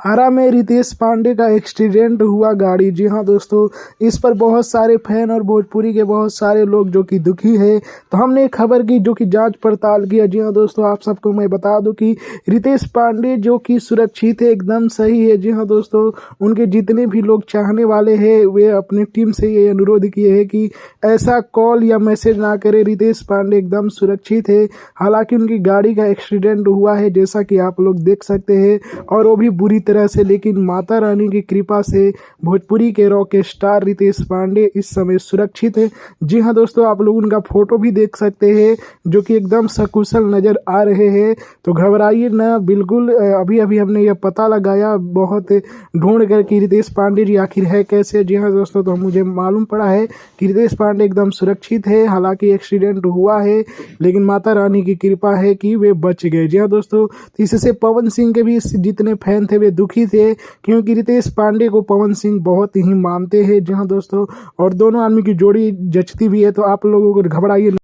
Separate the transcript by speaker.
Speaker 1: आरा में रितेश पांडे का एक्सीडेंट हुआ गाड़ी। जी हाँ दोस्तों, इस पर बहुत सारे फैन और भोजपुरी के बहुत सारे लोग जो कि दुखी है। तो हमने एक खबर की जो कि जांच पड़ताल किया। जी हाँ दोस्तों, आप सबको मैं बता दूं कि रितेश पांडे जो कि सुरक्षित है, एकदम सही है। जी हाँ दोस्तों, उनके जितने भी लोग चाहने वाले हैं वे अपनी टीम से ये अनुरोध किए हैं कि ऐसा कॉल या मैसेज ना करे। रितेश पांडे एकदम सुरक्षित है। हालांकि उनकी गाड़ी का एक्सीडेंट हुआ है जैसा कि आप लोग देख सकते हैं, और वो भी बुरी तरह से, लेकिन माता रानी की कृपा से भोजपुरी के रॉक स्टार रितेश पांडे इस समय सुरक्षित है। जी हाँ दोस्तों, आप लोग उनका फोटो भी देख सकते हैं जो कि एकदम सकुशल नजर आ रहे हैं। तो घबराइए ना बिल्कुल। अभी अभी हमने यह पता लगाया बहुत ढूंढ कर कि रितेश पांडे जी आखिर है कैसे। जी हाँ दोस्तों, तो मुझे मालूम पड़ा है कि रितेश पांडे एकदम सुरक्षित है। हालांकि एक्सीडेंट हुआ है लेकिन माता रानी की कृपा है कि वे बच गए। जी हाँ दोस्तों, तो इससे पवन सिंह के भी जितने फैन थे वे दुखी थे, क्योंकि रितेश पांडे को पवन सिंह बहुत ही मानते हैं। जी हाँ दोस्तों, और दोनों आदमी की जोड़ी जचती भी है। तो आप लोगों को घबराइए